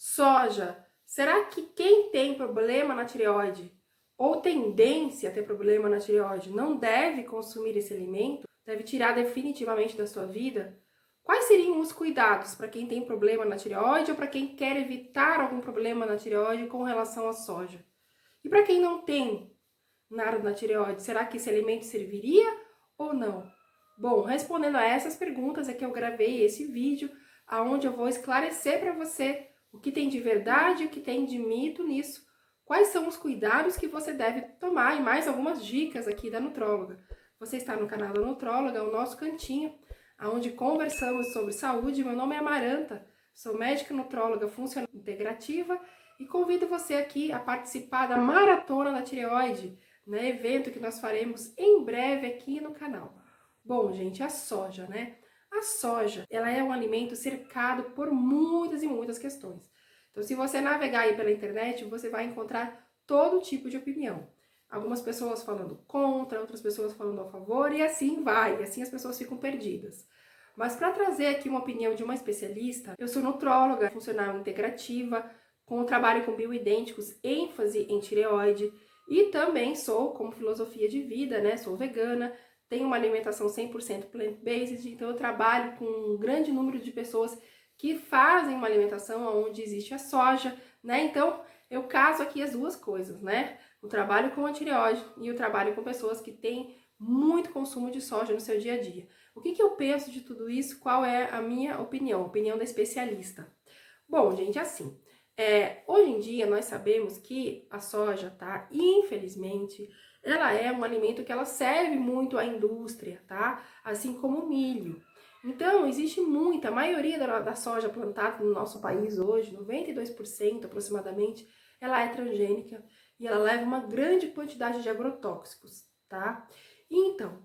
Soja. Será que quem tem problema na tireoide ou tendência a ter problema na tireoide não deve consumir esse alimento? Deve tirar definitivamente da sua vida? Quais seriam os cuidados para quem tem problema na tireoide ou para quem quer evitar algum problema na tireoide com relação à soja? E para quem não tem nada na tireoide, será que esse alimento serviria ou não? Bom, respondendo a essas perguntas é que eu gravei esse vídeo, onde eu vou esclarecer para você o que tem de verdade e o que tem de mito nisso, quais são os cuidados que você deve tomar e mais algumas dicas aqui da nutróloga. Você está no canal da Nutróloga, o nosso cantinho, onde conversamos sobre saúde. Meu nome é Amaranta, sou médica nutróloga funcional integrativa e convido você aqui a participar da Maratona da Tireoide, né, evento que nós faremos em breve aqui no canal. Bom, gente, a soja, né? A soja, ela é um alimento cercado por muitas e muitas questões. Então, se você navegar aí pela internet, você vai encontrar todo tipo de opinião. Algumas pessoas falando contra, outras pessoas falando a favor, e assim vai, e assim as pessoas ficam perdidas. Mas para trazer aqui uma opinião de uma especialista, eu sou nutróloga funcional integrativa, com trabalho com bioidênticos, ênfase em tireoide, e também sou, como filosofia de vida, né, sou vegana, tenho uma alimentação 100% plant-based, então eu trabalho com um grande número de pessoas que fazem uma alimentação onde existe a soja, né? Então, eu caso aqui as duas coisas, né? O trabalho com a tireoide e o trabalho com pessoas que têm muito consumo de soja no seu dia a dia. O que eu penso de tudo isso? Qual é a minha opinião? A opinião da especialista. Bom, gente, assim, hoje em dia nós sabemos que a soja, tá? Infelizmente, ela é um alimento que ela serve muito à indústria, tá? Assim como o milho. Então, existe muita, a maioria da soja plantada no nosso país hoje, 92% aproximadamente, ela é transgênica e ela leva uma grande quantidade de agrotóxicos, tá? Então,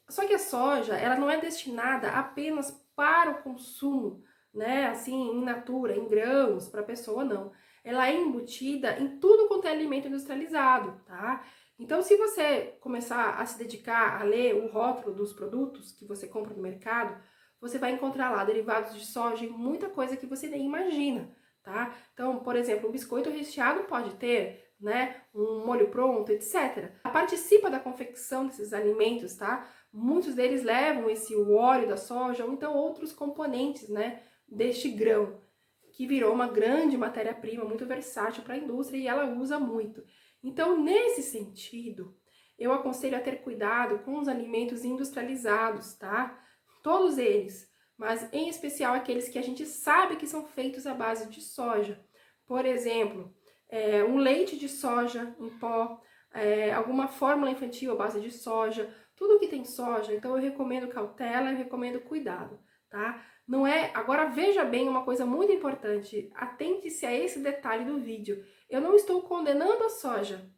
só que a soja, ela não é destinada apenas para o consumo, né, assim, in natura, em grãos, para a pessoa, não. Ela é embutida em tudo quanto é alimento industrializado, tá? Então, se você começar a se dedicar a ler o rótulo dos produtos que você compra no mercado, você vai encontrar lá derivados de soja e muita coisa que você nem imagina, tá? Então, por exemplo, um biscoito recheado pode ter, né, um molho pronto, etc. Participa da confecção desses alimentos, tá? Muitos deles levam o óleo da soja ou então outros componentes, né, deste grão, que virou uma grande matéria-prima, muito versátil para a indústria e ela usa muito. Então, nesse sentido, eu aconselho a ter cuidado com os alimentos industrializados, tá? Todos eles, mas em especial aqueles que a gente sabe que são feitos à base de soja. Por exemplo, um leite de soja em pó, alguma fórmula infantil à base de soja, tudo que tem soja, então eu recomendo cautela, eu recomendo cuidado, tá? Não é. Agora veja bem uma coisa muito importante, atente-se a esse detalhe do vídeo. Eu não estou condenando a soja,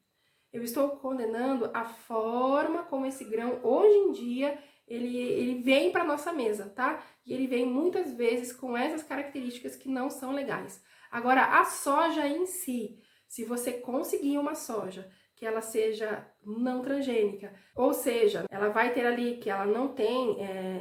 eu estou condenando a forma como esse grão, hoje em dia, ele vem para nossa mesa, tá? E ele vem muitas vezes com essas características que não são legais. Agora, a soja em si, se você conseguir uma soja que ela seja não transgênica, ou seja, ela vai ter ali que ela não tem,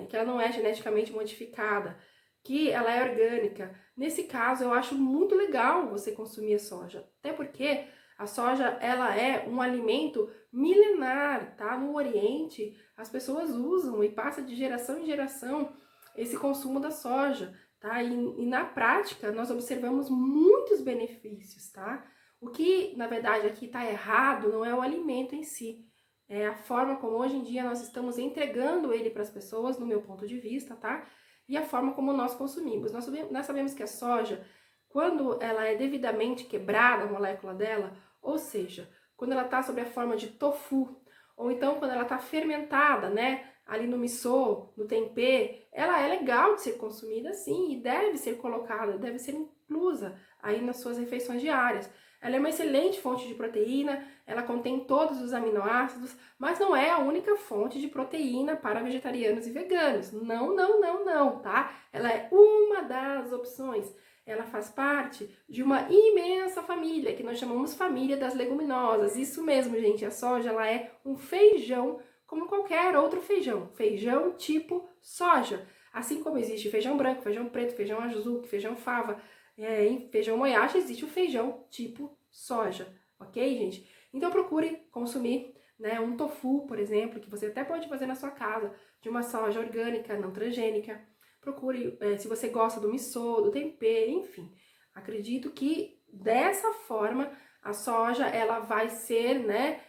que ela não é geneticamente modificada, que ela é orgânica. Nesse caso, eu acho muito legal você consumir a soja, até porque a soja, ela é um alimento milenar, tá? No Oriente, as pessoas usam e passa de geração em geração esse consumo da soja, tá? E na prática, nós observamos muitos benefícios, tá? O que, na verdade, aqui está errado não é o alimento em si, é a forma como hoje em dia nós estamos entregando ele para as pessoas, no meu ponto de vista, tá? E a forma como nós consumimos. Nós sabemos que a soja, quando ela é devidamente quebrada, a molécula dela, ou seja, quando ela está sob a forma de tofu, ou então quando ela está fermentada, né, ali no miso, no tempê, ela é legal de ser consumida sim e deve ser colocada, deve ser inclusa aí nas suas refeições diárias. Ela é uma excelente fonte de proteína, ela contém todos os aminoácidos, mas não é a única fonte de proteína para vegetarianos e veganos. Não, não, não, não, tá? Ela é uma das opções. Ela faz parte de uma imensa família, que nós chamamos família das leguminosas. Isso mesmo, gente, a soja ela é um feijão como qualquer outro feijão. Feijão tipo soja. Assim como existe feijão branco, feijão preto, feijão azul, feijão fava. em feijão moyashi existe o feijão tipo soja, ok, gente? Então procure consumir, né, um tofu, por exemplo, que você até pode fazer na sua casa, de uma soja orgânica, não transgênica. Procure, se você gosta do miso, do tempê, enfim. Acredito que dessa forma a soja ela vai ser, né,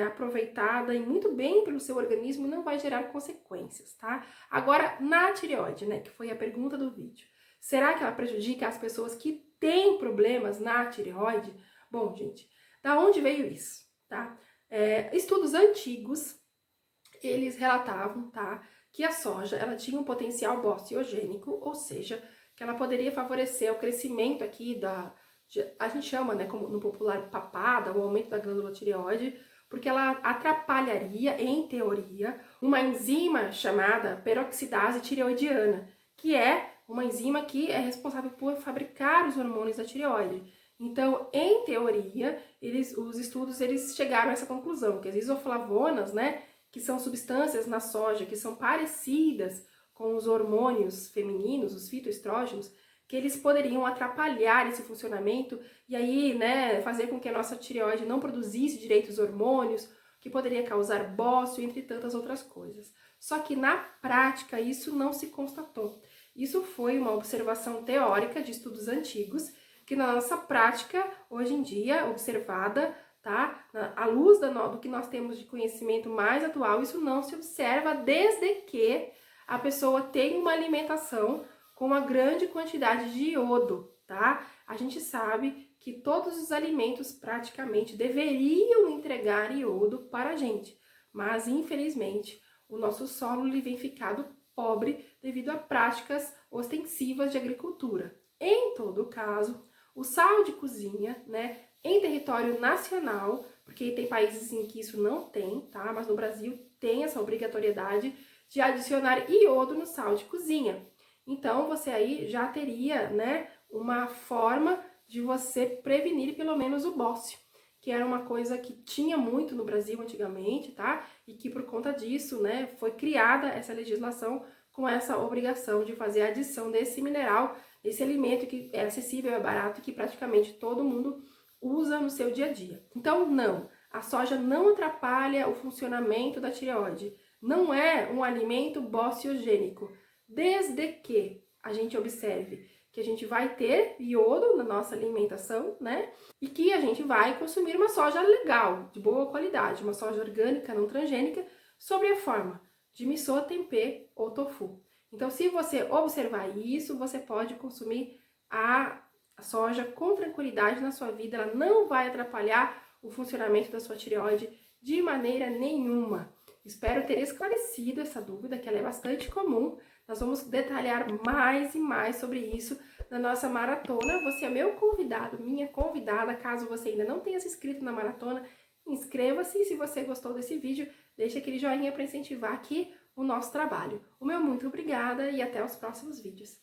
aproveitada e muito bem pelo seu organismo e não vai gerar consequências, tá? Agora, na tireoide, né, que foi a pergunta do vídeo. Será que ela prejudica as pessoas que têm problemas na tireoide? Bom, gente, da onde veio isso, tá? Estudos antigos, eles relatavam, tá, que a soja, ela tinha um potencial bociogênico, ou seja, que ela poderia favorecer o crescimento aqui a gente chama, né, como no popular, papada, o aumento da glândula tireoide, porque ela atrapalharia, em teoria, uma enzima chamada peroxidase tireoidiana, que é uma enzima que é responsável por fabricar os hormônios da tireoide. Então, em teoria, os estudos chegaram a essa conclusão, que as isoflavonas, né, que são substâncias na soja que são parecidas com os hormônios femininos, os fitoestrógenos, que eles poderiam atrapalhar esse funcionamento e aí, né, fazer com que a nossa tireoide não produzisse direito os hormônios, que poderia causar bócio, entre tantas outras coisas. Só que na prática isso não se constatou. Isso foi uma observação teórica de estudos antigos, que na nossa prática, hoje em dia, observada, tá? À luz do que nós temos de conhecimento mais atual, isso não se observa desde que a pessoa tenha uma alimentação com uma grande quantidade de iodo, tá? A gente sabe que todos os alimentos praticamente deveriam entregar iodo para a gente, mas infelizmente o nosso solo ele vem ficado pobre devido a práticas ostensivas de agricultura. Em todo caso, o sal de cozinha, né, em território nacional, porque tem países em que isso não tem, tá? Mas no Brasil tem essa obrigatoriedade de adicionar iodo no sal de cozinha. Então, você aí já teria, né, uma forma de você prevenir pelo menos o bócio, que era uma coisa que tinha muito no Brasil antigamente, tá? E que por conta disso, né, foi criada essa legislação com essa obrigação de fazer a adição desse mineral, esse alimento que é acessível, é barato e que praticamente todo mundo usa no seu dia a dia. Então, não, a soja não atrapalha o funcionamento da tireoide, não é um alimento bociogênico, desde que a gente observe que a gente vai ter iodo na nossa alimentação, né? E que a gente vai consumir uma soja legal, de boa qualidade, uma soja orgânica, não transgênica, sob a forma de miso, tempê ou tofu. Então, se você observar isso, você pode consumir a soja com tranquilidade na sua vida, ela não vai atrapalhar o funcionamento da sua tireoide de maneira nenhuma. Espero ter esclarecido essa dúvida, que ela é bastante comum. Nós vamos detalhar mais e mais sobre isso na nossa maratona. Você é meu convidado, minha convidada. Caso você ainda não tenha se inscrito na maratona, inscreva-se. E se você gostou desse vídeo, deixa aquele joinha para incentivar aqui o nosso trabalho. O meu muito obrigada e até os próximos vídeos.